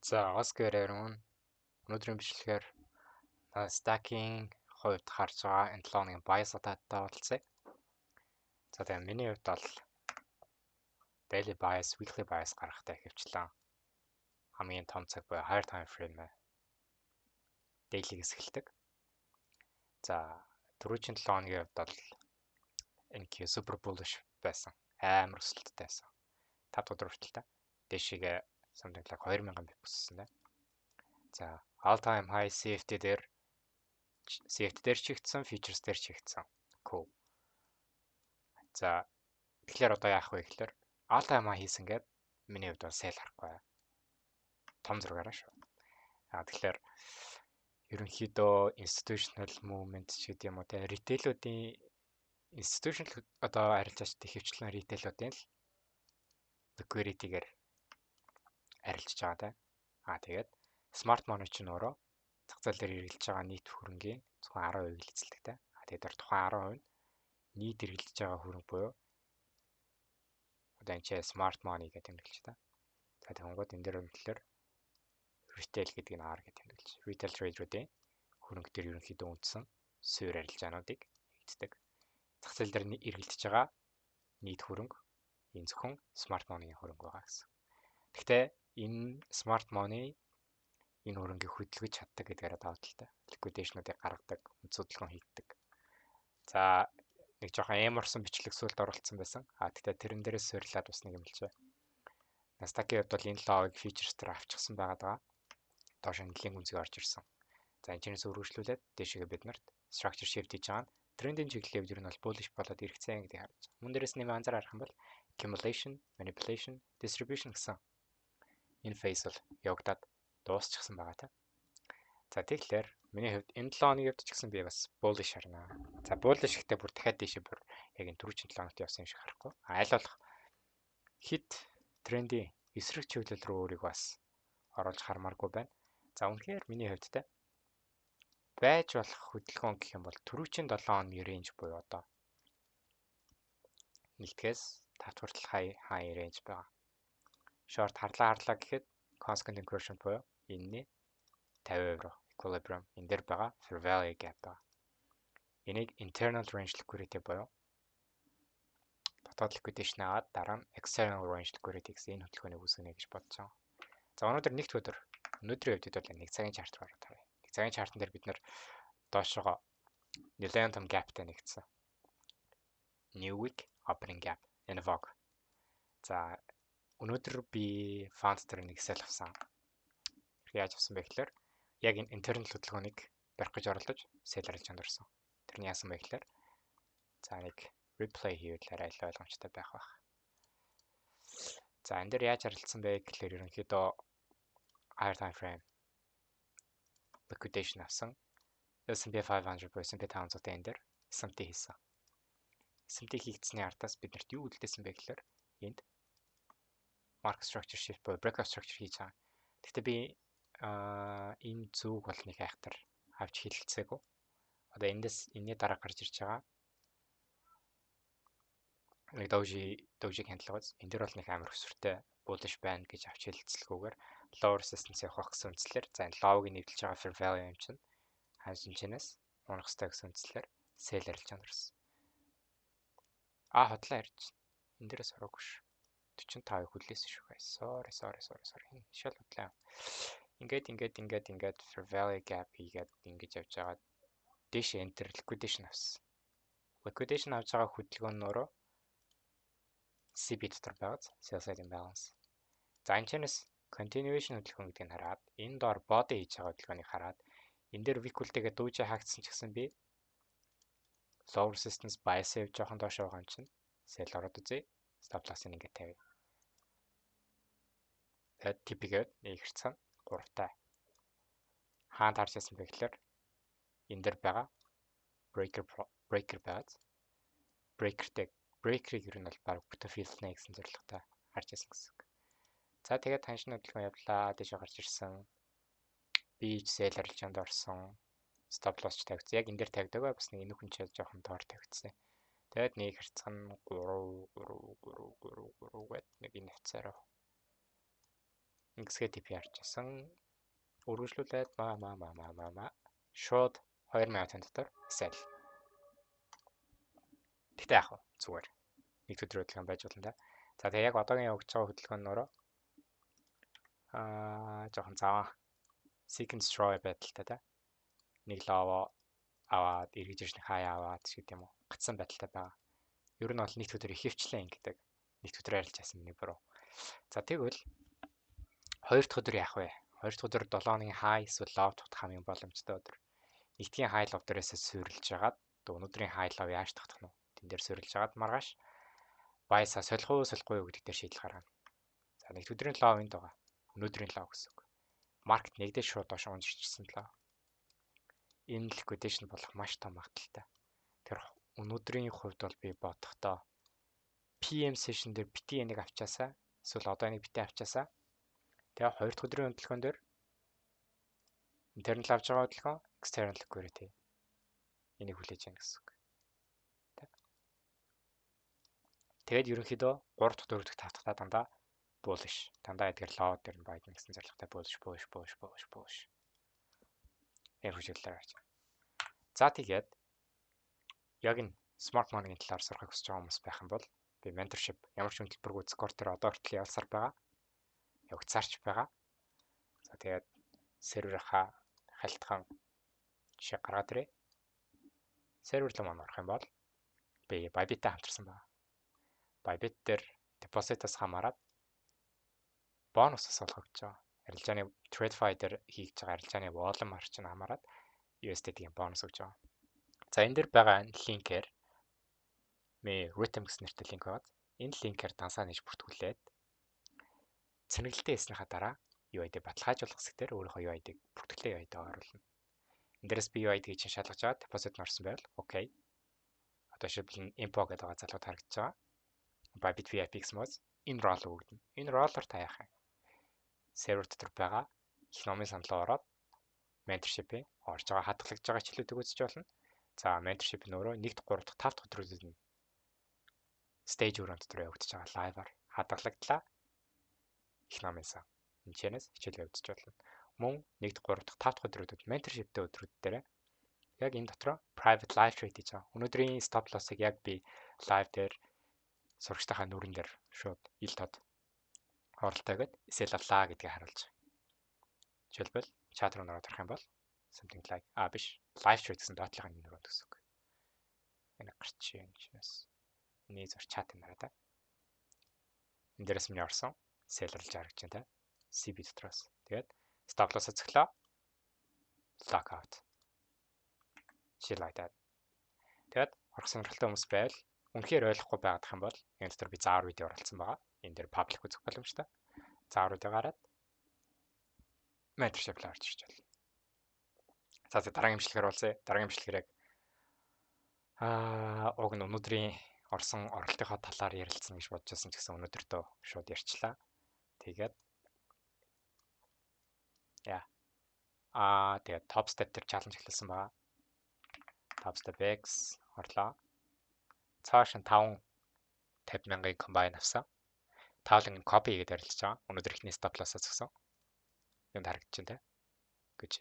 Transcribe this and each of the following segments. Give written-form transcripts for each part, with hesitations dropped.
За, Oscar everyone. Өнөөдрийн бичлэгээр stacking хувьд харж байгаа энэ 7 хоногийн bias таттай болцъя. За, тэгээ миний хувьд бол daily bias, weekly bias гаргахтай хөвчлэн хамгийн том цаг буюу higher time frame daily-гээс эхэлдэг. За, түрүүчийн 7 хоногийн хувьд бол энэ super bullish байсан. Амар өсөлттэй байсан. 5 өдөр хүртэл дээшээ something like 2000 бит өссөн байна. За, all time high CFD дээр чигтсэн, futures дээр чигтсэн. Cool. За, тэгэхээр одоо яах вэ гэхээр all time high хийсэнгээд миний хувьд бол sell харахгүй. Том зургаараа шүү. Тэгэхээр ерөнхийдөө institutional movement ч гэдэг юм уу те retail-уудын institutional одоо арилжаач хөвчлэн retail-уудын л liquidity-гээр арилжж байгаа те. Тэгээд smart money ч нөрөө зах зээл дээр хэрэгжилж байгаа нийт хөрөнгийн зөвхөн 10% л эзэлдэг те. Тэгээд тухайн 10% нь нийт хэрэгжилж байгаа хөрөнгө буюу одоо энэ чинь smart money гэдэг тэмдэглэж та. За тэгэнгүүт энэ дээр үнэхээр retail гэдэг нь R гэдэг тэмдэглэж. Retail trader-уудын хөрөнгө төр ерөнхийдөө үндсэн суурь арилжаануудыг хийдэг. Зах зээл дээр эргэлдэж байгаа нийт хөрөнгө энэ зөвхөн smart money-ийн хөрөнгө байгаа гэсэн. Гэхдээ энэ smart money энэ хөрөнгийг хөдөлгөж чаддаг гэдгээр даваа талтай. Liquidation-уудыг гаргадаг, үнцөдлгөн хийдэг. За нэг жоохон эморсон бичлэг сүлд оруулсан байсан. Тэгтээ тэрэн дээрээс суйрлаад бас нэг юм хэлжээ. Nasdaq-ийн хувьд бол энэ лоог futures дээр авчихсан байгаа. Доош нь нэлийн үнцгийг орж ирсэн. За энэ чинээс өргөжлүүлээд дээшээ бид нарт structure shift хийж байгаа. Трендийн чиглэлээр ер нь бол bullish болоод иргэцэн гэдгийг харж байгаа. Мөн дээрээс нэмээ анзаарах юм бол accumulation, manipulation, distribution гэсэн энэ phase бол явагдаад дуусчихсан байгаа та. За тэгэхээр миний хувьд энэ 7 хоногийн хувьд ч гэсэн би бас bullish харна. За bullish гэхдээ бүр дахиад дээшээ бүр яг энэ түрүүчийн 7 хоногт явсан юм шиг харахгүй. Аль болох хит трендийн эсрэг чиглэл рүү өөрийгөө бас оруулж хармааргүй байна. За үнэхээр миний хувьд те байж болох хөдөлгөөн гэх юм бол түрүүчийн 7 хоногийн range буюу одоо 1-ээс 5 хүртэл high range байгаа. Short харлаа гэхэд constant incursion буюу энэний 50% equilibrium энэ дээр байгаа fair value gap байгаа. Энийг internal range liquidity буюу дотоод liquidation аваад дараа нь external range liquidity гэсэн энэ хөдөлгөөнийг үүсгэнэ гэж бодож байгаа. За өнөөдрийн хувьд бол нэг цагийн чарт гараад байна. Нэг цагийн чартан дээр бид нэр доошоо нэлээд том gapтай нэгдсэн. New week opening gap in VOG. За өнөөдөр би fund дээр нэг sell авсан. Яаж авсан бэ гэхээр яг энэ internal хөдөлгөөнийг барих гэж оролдож sell арилжаанд орсон. Тэрний яасан бэ гэхээр за нэг replay хийвэл арай л ойлгомжтой байх бах. За энэ дээр яаж арилжсан бэ гэхээр ерөнхийдөө higher time frame liquidation авсан. S&P 500 буюу S&P 500-ын энэ дээр SMT хийсэн. SMT хийгдсэний ардаас биднэрт юу үлдээсэн бэ гэхээр энд market structure shift буюу breakout structure хийж байгаа. Гэхдээ би энэ зүг бол нэг айхтар авч хэлэлцээгүй. Одоо энэний дараа гарч ирж байгаа нэг дожиг хяндлага энэ дэр бол нэг амар өсвөртэй bullish байна гэж авч хэлэлцэлгүйгээр lower resistance явах гэсэн үндслээр за энэ log-ыг нэвтэлж байгаа fair value юм чинь ханшинчнээс унах хэрэгтэй гэсэн үндслээр sell арилжаанд орсон. Хотлоо ярьж энэ дээрээс ороогүй ш. 45 хүлээсэн шүү guys. Sorry. Энэ шал хутлаа. Ингээд fair value gap хийгээд ингэж явж байгаа. Дэш enter liquidation авсан. Liquidation авж байгаа хөдөлгөөн нөрөө CB дотор байгаа sell side imbalance. За энэ чэнэс continuation хөдөлгөөн гэдгийг хараад энэ доор body хийж байгаа хөдөлгөөнийг хараад энэ дээр weak үлдээгээ дүүжээ хаагдсан ч гэсэн би low resistance bias явж жоохон доош байгаа юм чинь sell ороод үзье. Stop loss-ыг ингээд тавья. Тэгээд TP-гээд нэг хэрцэн 3-тай. Хаанд харж байсан бэ гэхээр энэ дээр байгаа breaker байгаад breaker-ийг ер нь бол баг бүтэн филснэ гэсэн зорилготой харж байсан гэсэн. За тэгээд таншны хөдөлгөөн явлаа. Дэшээ гарч ирсэн. Beach sell арилжаанд орсон. Stop loss ч тавьчихсан. Яг энэ дээр тавьдаг бас нэг энэхэн ч жоохон доор тавьчихсан. Тэгээд нэг хэрцэн 3 гэд нэг энэ хвцаараа Ингэсгээ TP харчихсан. Үргэлжлүүлээд шууд 2000 дотор sell. Тэгтээ яах вэ? Зүгээр. Нэг өдөр хөдөлгөөн байж болно да. За тэгээ яг одоогийн явагдаж байгаа хөдөлгөөнөөрөө жоохон заваа seek and destroy байдалтай да. Нэг лово аваад эргэж ирж хаяа аваад гэдэг юм уу. Гацсан байдалтай байгаа. Ер нь бол нэг өдөр ихэвчлэн ингэдэг. Нэг өдөр арилж яасан нэг буруу. За тэгвэл хоёр дахь өдөр яах вэ? Хоёр дахь өдөр 7 хоногийн хай эсвэл лов тогтох хамгийн боломжтой өдөр. Нэгдгийн хай лов дээрээс суурилж агаад өнөөдрийн хай лов яаж тогтох нь вэ? Тэн дээр суурилж агаад маргааш байсаа солих уу гэдэг дээр шийдэл гаргана. За нэгд өдрийн лов энд байгаа. Өнөөдрийн лов гэсэн үг. Маркет нэгдээ шууд доош унжирчсан лав. Энэ liquidation болох маш том магадaltaй. Тэр өнөөдрийн хувьд бол би бодохдоо PM session дээр бити энийг авчаасаа эсвэл одоо энийг бити авчаасаа тэгээ хоёр дахь өдрийн хөдөлгөөн дээр internal авч байгаа хөдөлгөөн external liquidity энийг хүлээж яана гэсэн үг. Тэгээд ерөнхийдөө 3 дахь 4 дахь 5 дахь дандаа bullish. Дандаа эдгээр low дээр нь байдна гэсэн зорилготой bullish. Яг хүчлэлээр харж байна. За тэгээд яг энэ smart money-гийн талаар сурахыг хүсэж байгаа хүмүүс байх юм бол би mentorship ямар ч хөтөлбөргүй Discord дээр одоо хүртэл явуулсаар байгаа. Явагдсаарч байгаа. За тэгээд серверийнхаа халтхан жишээ гаргаад ирээ. Сервер руу маань орох юм бол би Bybit-тэй хамтарсан байна. Bybit дээр deposit-аас хамаарат бонус олгогдож байгаа. Арилжааны TradeFi дээр хийж байгаа арилжааны volume арчны хамаарат USDT-ийн бонус өгж байгаа. За энэ дээр байгаа линкээр Rhythm гэсэн нэртэй линк байгаа. Энэ линкээр дансаа нээж бүртгүүлээд цэнэглэлтэй хийснийхаа дараа UID баталгаажуулах хэсгээр өөрийнхөө UID-г бүртгэлээ UID-г оруулна. Энд дээрээс би UID-г чинь шалгаж аваад deposit орсон байвал окей. Одоо шилбэл info гэдэг байгаа залууд харагдаж байгаа. Bybit VIP гэсэн мэт энэ рол өгдөн. Энэ роллоор та яах юм? Сервер дотор байгаа их номын саналаа ороод mentorship-ийн орж байгаа хадгалагдж байгаа хилүүдийг үзэж болно. За mentorship-ийн өөрөө 1-р, 3-р, 5-р өдрүүдэд нь stage өрөөнд дотор явагдаж байгаа live-аар хадгалагдлаа. Их номын сан. Энэчнээс хичээлээ үзэж болно. Мөн 1-р, 3-р, 5-р өдрүүдэд mentorship-тэй өдрүүд дээр яг энэ дотроо private live trade хийж байгаа. Өнөөдрийн stop loss-ыг яг би live дээр сурагчтайхаа нүрэн дээр шууд ил тод оролтойгод сell авлаа гэдгийг харуулж байгаа. Жишээлбэл чат руу ороод харах юм бол something like биш live trade гэсэн доотлогын нүрэн гэсэн үг. Энэ гарч шинээс нэг зур чат юм байна да. Энд дээрээс миний орсон селлерлж харагдаж байна та. CB дотроос. Тэгээд stop loss цоглоо. Lock out. Шилайдаад. Тэгээд орох сонирхолтой хүмүүс байвал үнэхээр ойлгохгүй байгаад юм бол энэ дотор би заавар видео оруулсан байгаа. Энэ дээр public үзэх боломжтой. Заавруудыг гараад mentorship орж ирж байна. За дараагийн имчилгээр уулзъя. Дараагийн имчилгээр яг уг нь өнөөдрийн орсон оролтынхоо талаар ярилцсан гэж бодож байсан ч гэсэн өнөөдөртөө шууд ярьчлаа. Тэгээд тэгээд top step дээр challenge эхэлсэн байгаа. Top step X орлоо. Цааш нь 50,000-ын combine авсан. Таалын copy гэдэг ярилцж байгаа. Өнөөдөр ихний stop loss-аас згсэн. Энд харагдаж байна те. Гэж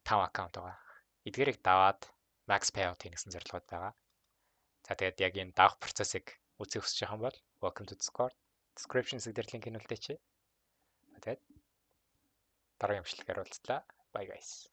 5 аккаунт байгаа. Эдгээрийг даваад max payout хийсэн зорилгоод байгаа. За тэгээд яг энэ давах процессыг үзэх хүсэж байгаа юм бол welcome to Discord. Description хэсэг дээр линк нь үлдээч. Тэгээд дараагийн имчилгээр уулзлаа. Bye guys.